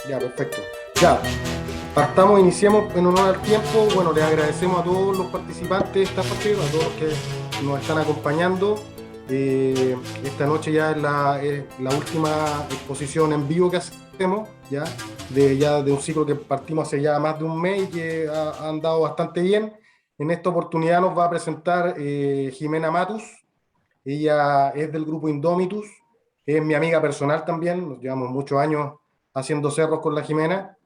Ya, perfecto. Ya, partamos, iniciamos en honor al tiempo. Bueno, les agradecemos a todos los participantes de esta noche, a todos los que nos están acompañando. Esta noche ya es la última exposición en vivo que hacemos, ya de un ciclo que partimos hace ya más de un mes y que ha andado bastante bien. En esta oportunidad nos va a presentar Jimena Matus. Ella es del grupo Indomitus, es mi amiga personal también, nos llevamos muchos años haciendo cerros con la Jimena.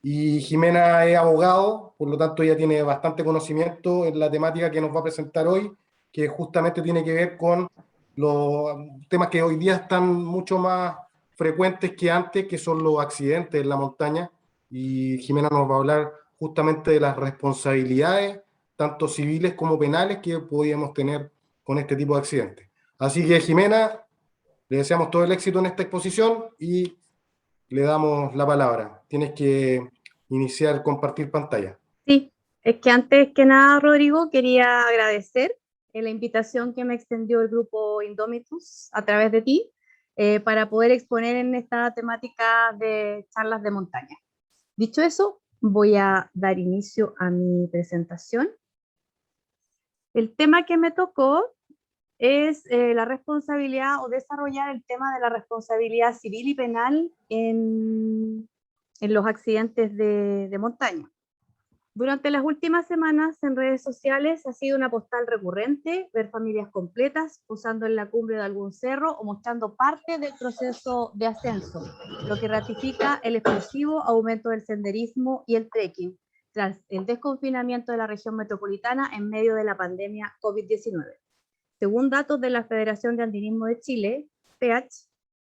Y Jimena es abogado, por lo tanto ella tiene bastante conocimiento en la temática que nos va a presentar hoy, que justamente tiene que ver con los temas que hoy día están mucho más frecuentes que antes, que son los accidentes en la montaña. Y Jimena nos va a hablar justamente de las responsabilidades, tanto civiles como penales, que podíamos tener con este tipo de accidentes. Así que Jimena, le deseamos todo el éxito en esta exposición y le damos la palabra. Tienes que iniciar compartir pantalla. Sí, es que antes que nada, Rodrigo, quería agradecer la invitación que me extendió el grupo Indomitus a través de ti para poder exponer en esta temática de charlas de montaña. Dicho eso, voy a dar inicio a mi presentación. El tema que me tocó es la responsabilidad o desarrollar el tema de la responsabilidad civil y penal en los accidentes de montaña. Durante las últimas semanas en redes sociales ha sido una postal recurrente ver familias completas posando en la cumbre de algún cerro o mostrando parte del proceso de ascenso, lo que ratifica el explosivo aumento del senderismo y el trekking tras el desconfinamiento de la región metropolitana en medio de la pandemia COVID-19. Según datos de la Federación de Andinismo de Chile, FEACH,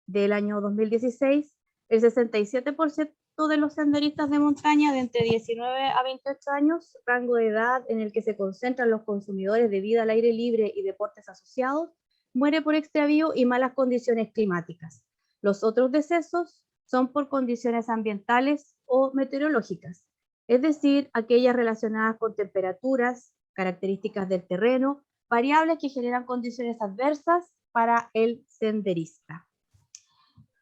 del año 2016, el 67% de los senderistas de montaña de entre 19 a 28 años, rango de edad en el que se concentran los consumidores de vida al aire libre y deportes asociados, muere por extravío y malas condiciones climáticas. Los otros decesos son por condiciones ambientales o meteorológicas, es decir, aquellas relacionadas con temperaturas, características del terreno, variables que generan condiciones adversas para el senderista.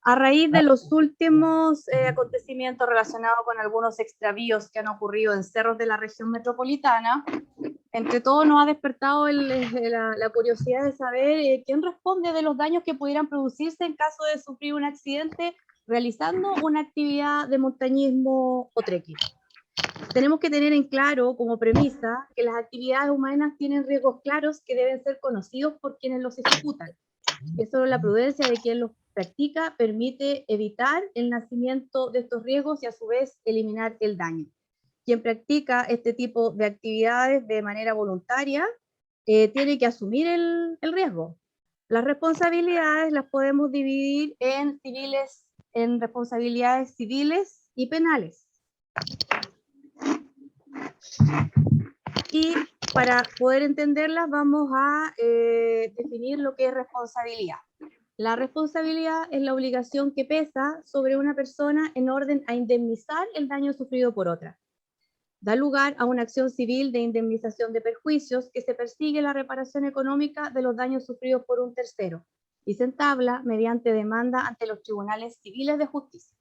A raíz de los últimos acontecimientos relacionados con algunos extravíos que han ocurrido en cerros de la región metropolitana, entre todo nos ha despertado la curiosidad de saber quién responde de los daños que pudieran producirse en caso de sufrir un accidente realizando una actividad de montañismo o trekking. Tenemos que tener en claro como premisa que las actividades humanas tienen riesgos claros que deben ser conocidos por quienes los ejecutan. Y solo la prudencia de quien los practica permite evitar el nacimiento de estos riesgos y a su vez eliminar el daño. Quien practica este tipo de actividades de manera voluntaria tiene que asumir el riesgo. Las responsabilidades las podemos dividir en responsabilidades civiles y penales. Y para poder entenderlas vamos a definir lo que es responsabilidad. La responsabilidad es la obligación que pesa sobre una persona en orden a indemnizar el daño sufrido por otra. Da lugar a una acción civil de indemnización de perjuicios que se persigue la reparación económica de los daños sufridos por un tercero y se entabla mediante demanda ante los tribunales civiles de justicia.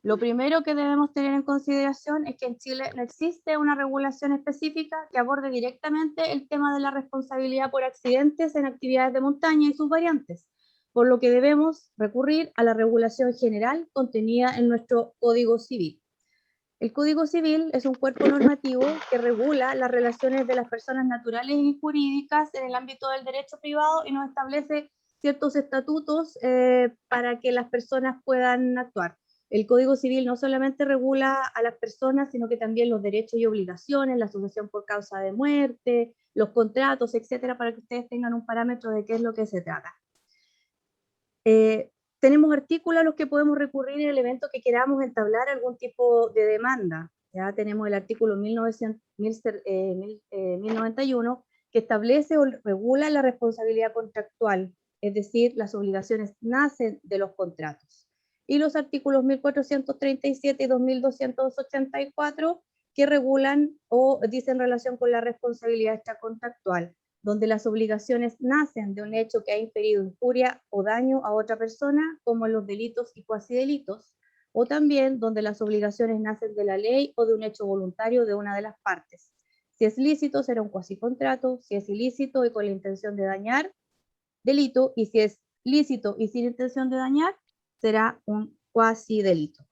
Lo primero que debemos tener en consideración es que en Chile no existe una regulación específica que aborde directamente el tema de la responsabilidad por accidentes en actividades de montaña y sus variantes, por lo que debemos recurrir a la regulación general contenida en nuestro Código Civil. El Código Civil es un cuerpo normativo que regula las relaciones de las personas naturales y jurídicas en el ámbito del derecho privado y nos establece ciertos estatutos para que las personas puedan actuar. El Código Civil no solamente regula a las personas, sino que también los derechos y obligaciones, la sucesión por causa de muerte, los contratos, etcétera, para que ustedes tengan un parámetro de qué es lo que se trata. Tenemos artículos a los que podemos recurrir en el evento que queramos entablar algún tipo de demanda. Ya tenemos el artículo 1091 que establece o regula la responsabilidad contractual, es decir, las obligaciones nacen de los contratos. Y los artículos 1437 y 2284 que regulan o dicen relación con la responsabilidad extracontractual, donde las obligaciones nacen de un hecho que ha inferido injuria o daño a otra persona, como en los delitos y cuasidelitos, o también donde las obligaciones nacen de la ley o de un hecho voluntario de una de las partes. Si es lícito, será un cuasicontrato; si es ilícito y con la intención de dañar, delito; y si es lícito y sin intención de dañar, será un cuasi delito.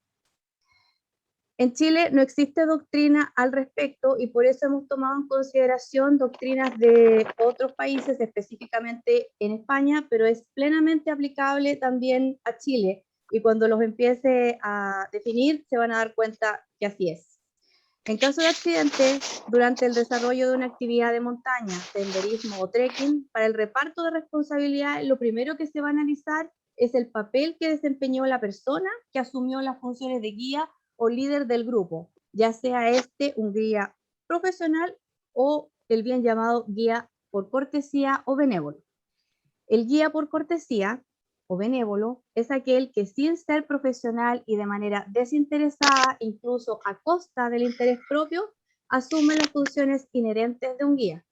En Chile no existe doctrina al respecto y por eso hemos tomado en consideración doctrinas de otros países, específicamente en España, pero es plenamente aplicable también a Chile, y cuando los empiece a definir se van a dar cuenta que así es. En caso de accidente, durante el desarrollo de una actividad de montaña, senderismo o trekking, para el reparto de responsabilidad, lo primero que se va a analizar es el papel que desempeñó la persona que asumió las funciones de guía o líder del grupo, ya sea este un guía profesional o el bien llamado guía por cortesía o benévolo. El guía por cortesía o benévolo es aquel que, sin ser profesional y de manera desinteresada, incluso a costa del interés propio, asume las funciones inherentes de un guía.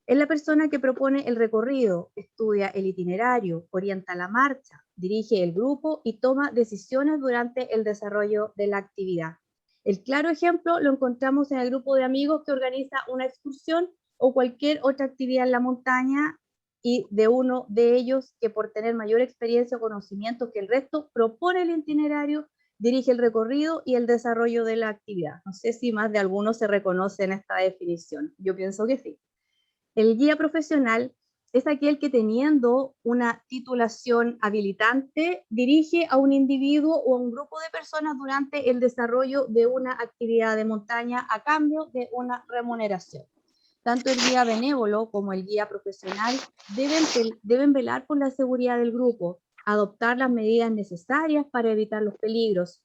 Es la persona que propone el recorrido, estudia el itinerario, orienta la marcha, dirige el grupo y toma decisiones durante el desarrollo de la actividad. El claro ejemplo lo encontramos en el grupo de amigos que organiza una excursión o cualquier otra actividad en la montaña, y de uno de ellos que, por tener mayor experiencia o conocimiento que el resto, propone el itinerario, dirige el recorrido y el desarrollo de la actividad. No sé si más de alguno se reconoce en esta definición. Yo pienso que sí. El guía profesional es aquel que, teniendo una titulación habilitante, dirige a un individuo o a un grupo de personas durante el desarrollo de una actividad de montaña a cambio de una remuneración. Tanto el guía benévolo como el guía profesional deben velar por la seguridad del grupo, adoptar las medidas necesarias para evitar los peligros,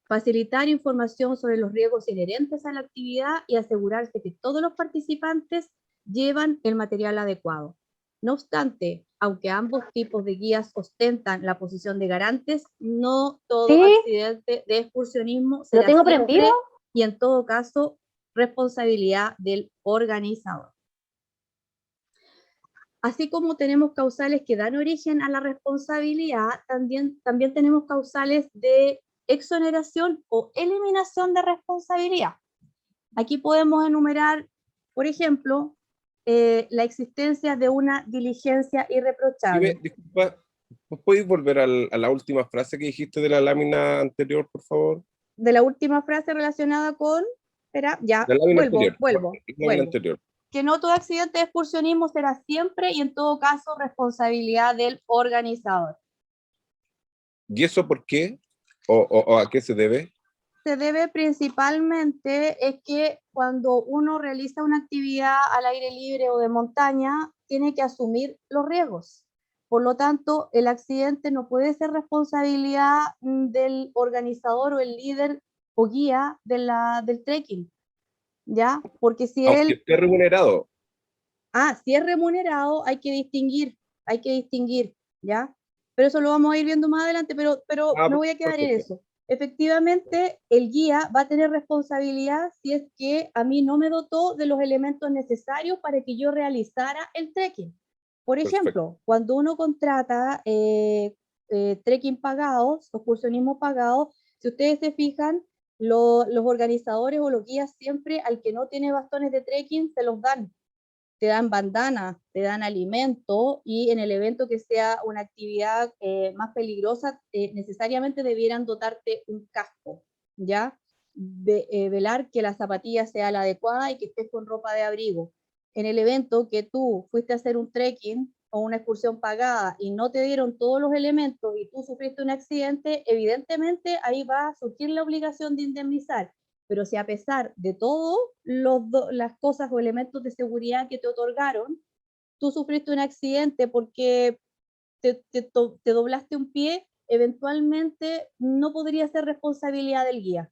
facilitar información sobre los riesgos inherentes a la actividad y asegurarse que todos los participantes llevan el material adecuado. No obstante, aunque ambos tipos de guías ostentan la posición de garantes, no todo accidente de excursionismo será siempre y en todo caso responsabilidad del organizador. Así como tenemos causales que dan origen a la responsabilidad, también tenemos causales de exoneración o eliminación de responsabilidad. Aquí podemos enumerar, por ejemplo, la existencia de una diligencia irreprochable. Disculpa, ¿puedes volver a la última frase que dijiste de la lámina anterior, por favor? De la última frase relacionada con, espera, ya, vuelvo. Anterior. Que no todo accidente de excursionismo será siempre y en todo caso responsabilidad del organizador. ¿Y eso por qué? ¿O a qué se debe? Se debe principalmente es que cuando uno realiza una actividad al aire libre o de montaña, tiene que asumir los riesgos. Por lo tanto, el accidente no puede ser responsabilidad del organizador o el líder o guía del trekking, ¿ya? Porque si aunque esté remunerado. Si es remunerado, hay que distinguir, ¿ya? Pero eso lo vamos a ir viendo más adelante, pero me voy a quedar en eso. Efectivamente, el guía va a tener responsabilidad si es que a mí no me dotó de los elementos necesarios para que yo realizara el trekking. Por ejemplo, cuando uno contrata trekking pagados, excursionismo pagados, si ustedes se fijan, los organizadores o los guías siempre al que no tiene bastones de trekking se los dan. Te dan bandanas, te dan alimento, y en el evento que sea una actividad más peligrosa, necesariamente debieran dotarte un casco, ¿ya? Velar que la zapatilla sea la adecuada y que estés con ropa de abrigo. En el evento que tú fuiste a hacer un trekking o una excursión pagada y no te dieron todos los elementos y tú sufriste un accidente, evidentemente ahí va a surgir la obligación de indemnizar. Pero si a pesar de todo las cosas o elementos de seguridad que te otorgaron, tú sufriste un accidente porque te doblaste un pie, eventualmente no podría ser responsabilidad del guía.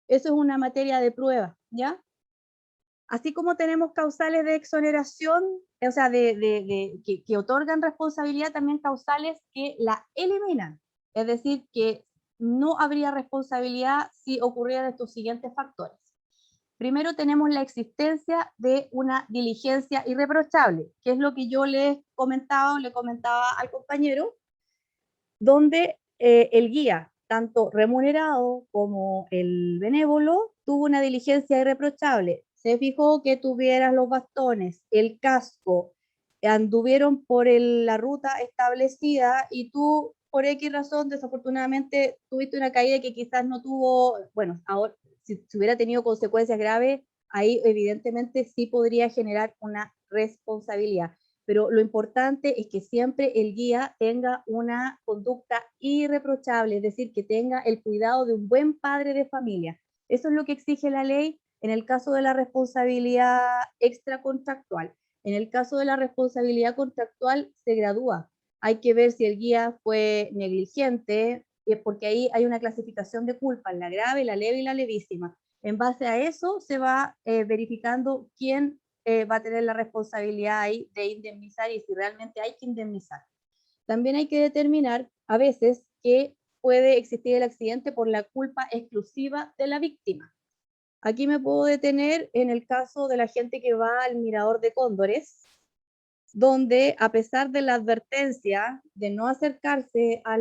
Eso es una materia de prueba, ¿ya? Así como tenemos causales de exoneración, o sea, que otorgan responsabilidad, también causales que la eliminan. Es decir, que no habría responsabilidad si ocurrieran estos siguientes factores. Primero tenemos la existencia de una diligencia irreprochable, que es lo que yo le comentaba al compañero, donde el guía tanto remunerado como el benévolo, tuvo una diligencia irreprochable. Se fijó que tuvieras los bastones, el casco, anduvieron por la ruta establecida y tú, por X razón, desafortunadamente tuviste una caída que quizás no tuvo, bueno, ahora, si hubiera tenido consecuencias graves, ahí evidentemente sí podría generar una responsabilidad. Pero lo importante es que siempre el guía tenga una conducta irreprochable, es decir, que tenga el cuidado de un buen padre de familia. Eso es lo que exige la ley en el caso de la responsabilidad extracontractual. En el caso de la responsabilidad contractual se gradúa. Hay que ver si el guía fue negligente, porque ahí hay una clasificación de culpas, la grave, la leve y la levísima. En base a eso se va verificando quién va a tener la responsabilidad ahí de indemnizar y si realmente hay que indemnizar. También hay que determinar a veces que puede existir el accidente por la culpa exclusiva de la víctima. Aquí me puedo detener en el caso de la gente que va al mirador de cóndores, donde a pesar de la advertencia de no acercarse a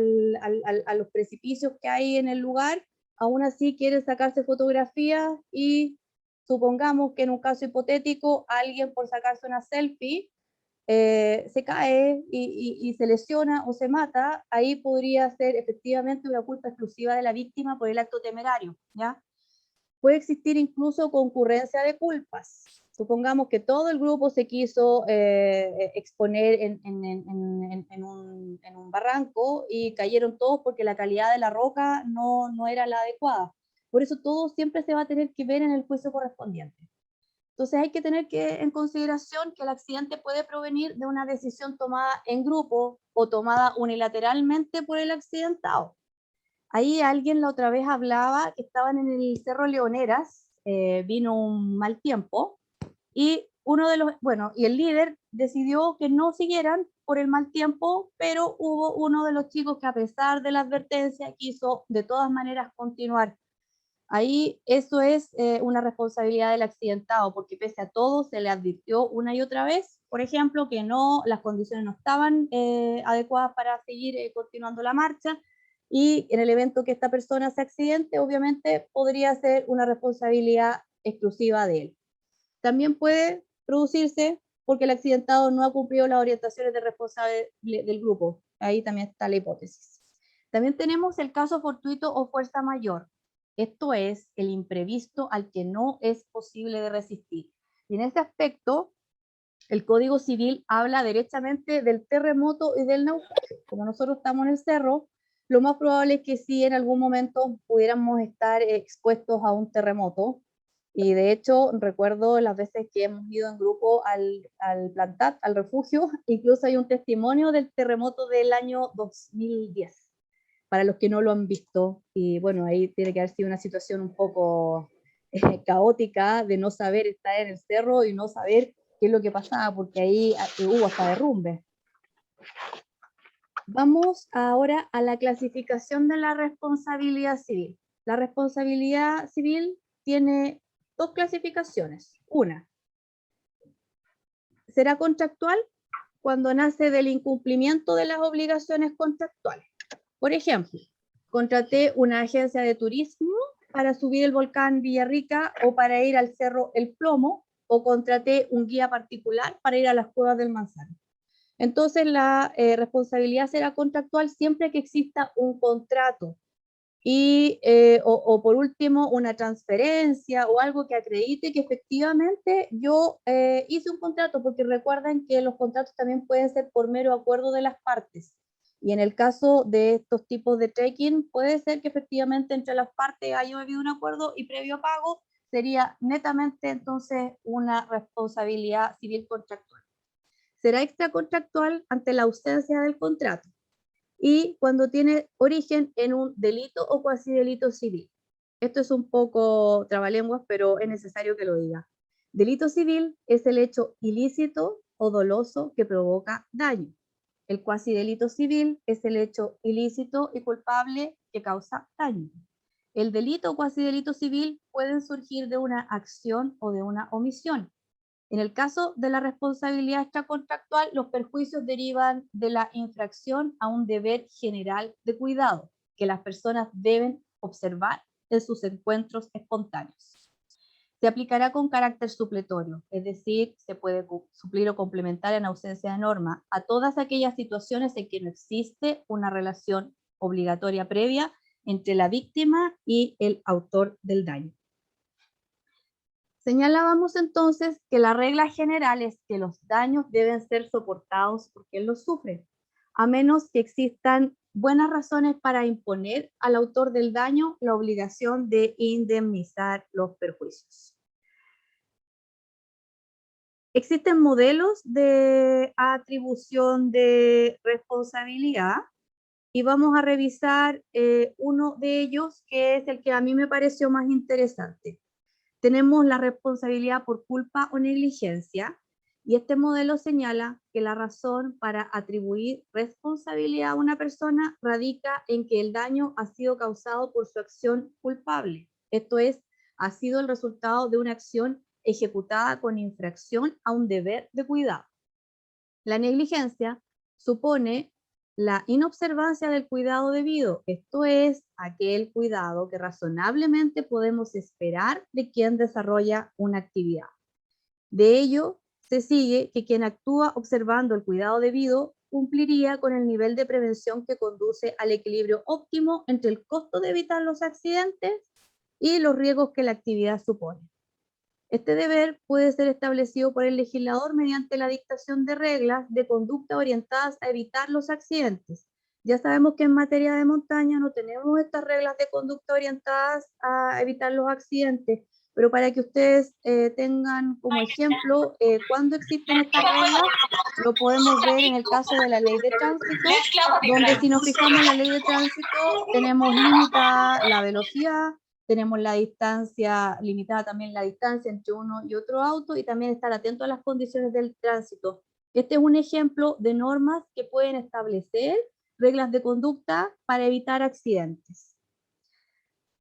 los precipicios que hay en el lugar, aún así quieren sacarse fotografías y supongamos que en un caso hipotético alguien por sacarse una selfie se cae y se lesiona o se mata, ahí podría ser efectivamente una culpa exclusiva de la víctima por el acto temerario, ¿ya? Puede existir incluso concurrencia de culpas. Supongamos que todo el grupo se quiso exponer en un barranco y cayeron todos porque la calidad de la roca no era la adecuada. Por eso todo siempre se va a tener que ver en el juicio correspondiente. Entonces hay que tener en consideración que el accidente puede provenir de una decisión tomada en grupo o tomada unilateralmente por el accidentado. Ahí alguien la otra vez hablaba que estaban en el Cerro Leoneras, vino un mal tiempo, y y el líder decidió que no siguieran por el mal tiempo, pero hubo uno de los chicos que a pesar de la advertencia quiso de todas maneras continuar. Ahí eso es una responsabilidad del accidentado, porque pese a todo se le advirtió una y otra vez, por ejemplo, que las condiciones no estaban adecuadas para seguir continuando la marcha, y en el evento que esta persona se accidente, obviamente podría ser una responsabilidad exclusiva de él. También puede producirse porque el accidentado no ha cumplido las orientaciones de responsable del grupo. Ahí también está la hipótesis. También tenemos el caso fortuito o fuerza mayor. Esto es el imprevisto al que no es posible de resistir. Y en este aspecto, el Código Civil habla derechamente del terremoto y del naufragio. Como nosotros estamos en el cerro, lo más probable es que sí en algún momento pudiéramos estar expuestos a un terremoto. Y de hecho, recuerdo las veces que hemos ido en grupo al Plantat, al refugio, incluso hay un testimonio del terremoto del año 2010, para los que no lo han visto. Y bueno, ahí tiene que haber sido una situación un poco caótica de no saber estar en el cerro y no saber qué es lo que pasaba, porque ahí hubo hasta derrumbe. Vamos ahora a la clasificación de la responsabilidad civil. La responsabilidad civil tiene dos clasificaciones. Una, será contractual cuando nace del incumplimiento de las obligaciones contractuales. Por ejemplo, contraté una agencia de turismo para subir el volcán Villarrica o para ir al cerro El Plomo, o contraté un guía particular para ir a las cuevas del Manzano. Entonces la responsabilidad será contractual siempre que exista un contrato y, o por último una transferencia o algo que acredite que efectivamente yo hice un contrato, porque recuerden que los contratos también pueden ser por mero acuerdo de las partes. Y en el caso de estos tipos de trekking, puede ser que efectivamente entre las partes haya habido un acuerdo y previo pago sería netamente entonces una responsabilidad civil contractual. Será extracontractual ante la ausencia del contrato y cuando tiene origen en un delito o cuasi delito civil. Esto es un poco trabalenguas, pero es necesario que lo diga. Delito civil es el hecho ilícito o doloso que provoca daño. El cuasi delito civil es el hecho ilícito y culpable que causa daño. El delito o cuasi delito civil pueden surgir de una acción o de una omisión. En el caso de la responsabilidad extracontractual, los perjuicios derivan de la infracción a un deber general de cuidado. que las personas deben observar en sus encuentros espontáneos. Se aplicará con carácter supletorio, es decir, se puede suplir o complementar en ausencia de norma a todas aquellas situaciones en que no existe una relación obligatoria previa entre la víctima y el autor del daño. Señalábamos entonces que la regla general es que los daños deben ser soportados por quien los sufre, a menos que existan buenas razones para imponer al autor del daño la obligación de indemnizar los perjuicios. Existen modelos de atribución de responsabilidad y vamos a revisar uno de ellos, que es el que a mí me pareció más interesante. Tenemos la responsabilidad por culpa o negligencia, y este modelo señala que la razón para atribuir responsabilidad a una persona radica en que el daño ha sido causado por su acción culpable. Esto es, ha sido el resultado de una acción ejecutada con infracción a un deber de cuidado. La negligencia supone la inobservancia del cuidado debido, esto es, aquel cuidado que razonablemente podemos esperar de quien desarrolla una actividad. De ello se sigue que quien actúa observando el cuidado debido cumpliría con el nivel de prevención que conduce al equilibrio óptimo entre el costo de evitar los accidentes y los riesgos que la actividad supone. Este deber puede ser establecido por el legislador mediante la dictación de reglas de conducta orientadas a evitar los accidentes. Ya sabemos que en materia de montaña no tenemos estas reglas de conducta orientadas a evitar los accidentes, pero para que ustedes tengan como ejemplo cuando existen estas reglas, lo podemos ver en el caso de la ley de tránsito, donde si nos fijamos en la ley de tránsito tenemos limitada la velocidad, tenemos la distancia, limitada también la distancia entre uno y otro auto, y también estar atento a las condiciones del tránsito. Este es un ejemplo de normas que pueden establecer reglas de conducta para evitar accidentes.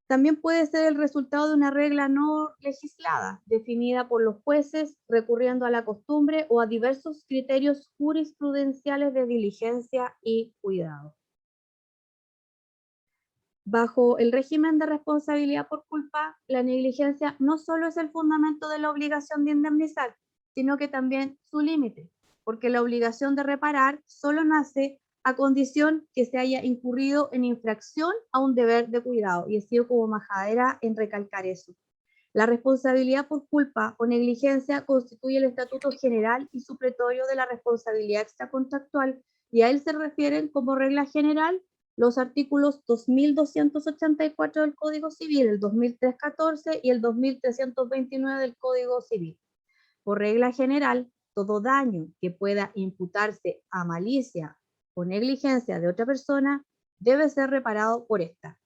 También puede ser el resultado de una regla no legislada, definida por los jueces recurriendo a la costumbre o a diversos criterios jurisprudenciales de diligencia y cuidado. Bajo el régimen de responsabilidad por culpa, la negligencia no solo es el fundamento de la obligación de indemnizar, sino que también su límite, porque la obligación de reparar solo nace a condición que se haya incurrido en infracción a un deber de cuidado, y he sido como majadera en recalcar eso. La responsabilidad por culpa o negligencia constituye el estatuto general y supletorio de la responsabilidad extracontractual, y a él se refieren como regla general los artículos 2284 del Código Civil, el 2314 y el 2329 del Código Civil. Por regla general, todo daño que pueda imputarse a malicia o negligencia de otra persona debe ser reparado por esta.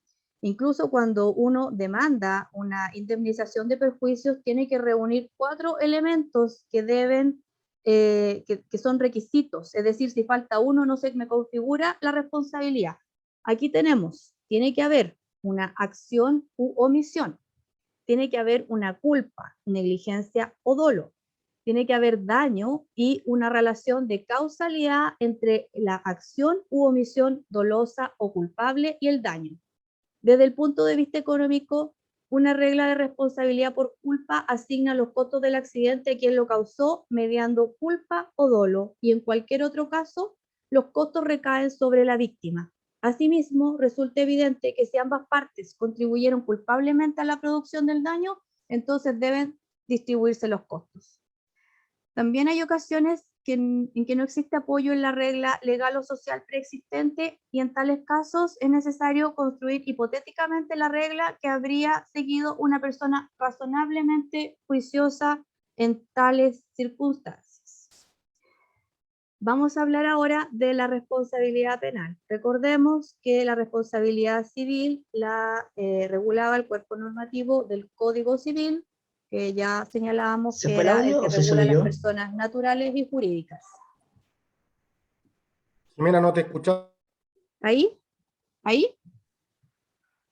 Incluso cuando uno demanda una indemnización de perjuicios, tiene que reunir 4 elementos que deben que son requisitos, es decir, si falta uno no se me configura la responsabilidad. Aquí tenemos, tiene que haber una acción u omisión, tiene que haber una culpa, negligencia o dolo, tiene que haber daño y una relación de causalidad entre la acción u omisión dolosa o culpable y el daño. Desde el punto de vista económico, una regla de responsabilidad por culpa asigna los costos del accidente a quien lo causó mediando culpa o dolo, y en cualquier otro caso, los costos recaen sobre la víctima. Asimismo, resulta evidente que si ambas partes contribuyeron culpablemente a la producción del daño, entonces deben distribuirse los costos. También hay ocasiones en que no existe apoyo en la regla legal o social preexistente, y en tales casos es necesario construir hipotéticamente la regla que habría seguido una persona razonablemente juiciosa en tales circunstancias. Vamos a hablar ahora de la responsabilidad penal. Recordemos que la responsabilidad civil la regulaba el cuerpo normativo del Código Civil, que ya señalábamos que era el que regula las personas naturales y jurídicas. Jimena, no te escuchaba. ¿Ahí? ¿Ahí?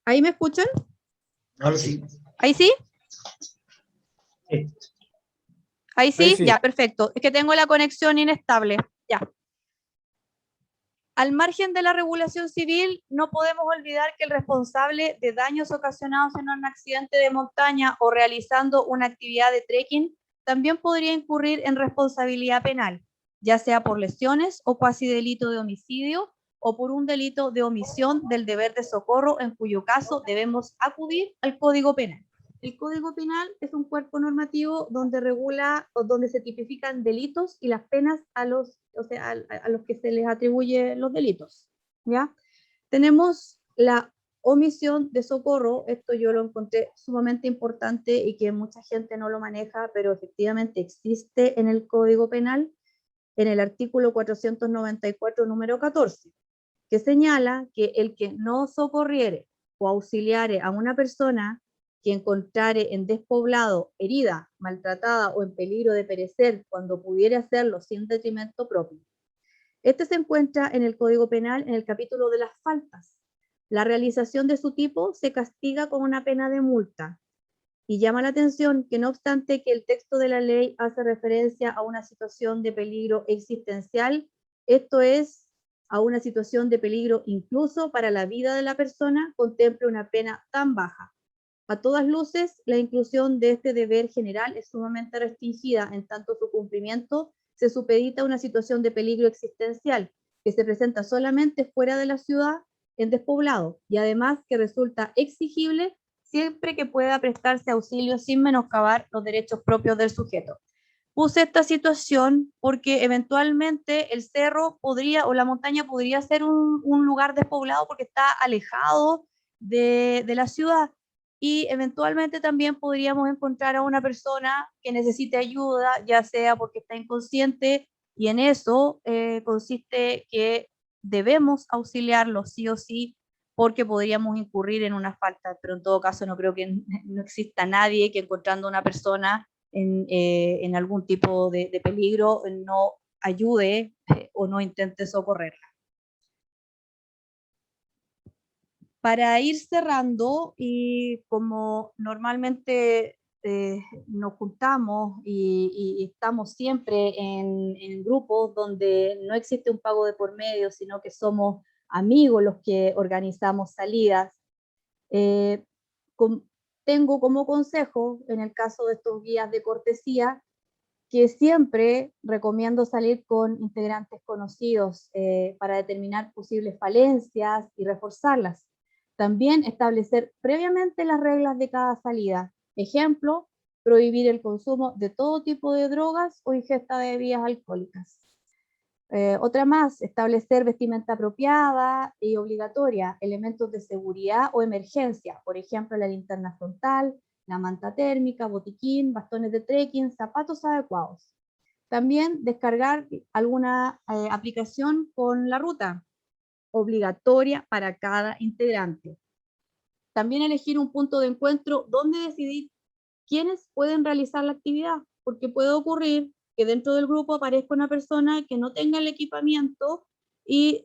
¿Ahí me escuchan? Ahora sí. ¿Ahí sí? Sí. ¿Ahí sí? Ahí sí. Ya, perfecto. Es que tengo la conexión inestable. Ya. Al margen de la regulación civil, no podemos olvidar que el responsable de daños ocasionados en un accidente de montaña o realizando una actividad de trekking también podría incurrir en responsabilidad penal, ya sea por lesiones o cuasi delito de homicidio o por un delito de omisión del deber de socorro, en cuyo caso debemos acudir al Código Penal. El Código Penal es un cuerpo normativo donde regula o donde se tipifican delitos y las penas a los que se les atribuye los delitos, ¿ya? Tenemos la omisión de socorro. Esto yo lo encontré sumamente importante y que mucha gente no lo maneja, pero efectivamente existe en el Código Penal, en el artículo 494, número 14, que señala que el que no socorriere o auxiliare a una persona que encontrare en despoblado, herida, maltratada o en peligro de perecer cuando pudiera hacerlo sin detrimento propio. Este se encuentra en el Código Penal en el capítulo de las faltas. La realización de su tipo se castiga con una pena de multa. Y llama la atención que no obstante que el texto de la ley hace referencia a una situación de peligro existencial, esto es, a una situación de peligro incluso para la vida de la persona, contemple una pena tan baja. A todas luces, la inclusión de este deber general es sumamente restringida, en tanto su cumplimiento se supedita a una situación de peligro existencial, que se presenta solamente fuera de la ciudad, en despoblado, y además que resulta exigible siempre que pueda prestarse auxilio sin menoscabar los derechos propios del sujeto. Puse esta situación porque eventualmente el cerro podría, o la montaña podría ser un lugar despoblado porque está alejado de la ciudad, y eventualmente también podríamos encontrar a una persona que necesite ayuda, ya sea porque está inconsciente, y en eso consiste que debemos auxiliarlo sí o sí, porque podríamos incurrir en una falta, pero en todo caso no creo que no exista nadie que encontrando a una persona en algún tipo de peligro no ayude o no intente socorrerla. Para ir cerrando, y como normalmente nos juntamos y estamos siempre en grupos donde no existe un pago de por medio, sino que somos amigos los que organizamos salidas, tengo como consejo, en el caso de estos guías de cortesía, que siempre recomiendo salir con integrantes conocidos para determinar posibles falencias y reforzarlas. También establecer previamente las reglas de cada salida. Ejemplo, prohibir el consumo de todo tipo de drogas o ingesta de bebidas alcohólicas. Otra más, establecer vestimenta apropiada y obligatoria, elementos de seguridad o emergencia, por ejemplo, la linterna frontal, la manta térmica, botiquín, bastones de trekking, zapatos adecuados. También descargar alguna aplicación con la ruta, obligatoria para cada integrante. También elegir un punto de encuentro donde decidir quiénes pueden realizar la actividad, porque puede ocurrir que dentro del grupo aparezca una persona que no tenga el equipamiento y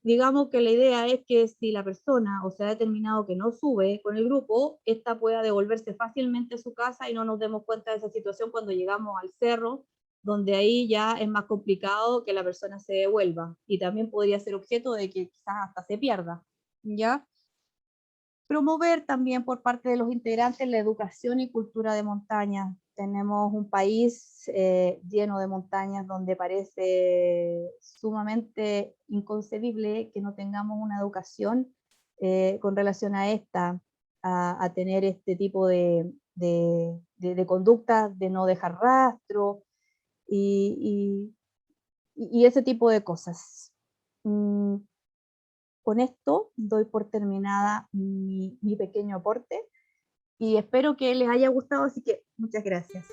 digamos que la idea es que si la persona o se ha determinado que no sube con el grupo, esta pueda devolverse fácilmente a su casa y no nos demos cuenta de esa situación cuando llegamos al cerro, donde ahí ya es más complicado que la persona se devuelva, y también podría ser objeto de que quizás hasta se pierda, ¿ya? Promover también por parte de los integrantes la educación y cultura de montaña. Tenemos un país lleno de montañas donde parece sumamente inconcebible que no tengamos una educación con relación a esta, a tener este tipo de conductas, de no dejar rastro y ese tipo de cosas. Con esto doy por terminada mi pequeño aporte y espero que les haya gustado, así que muchas gracias.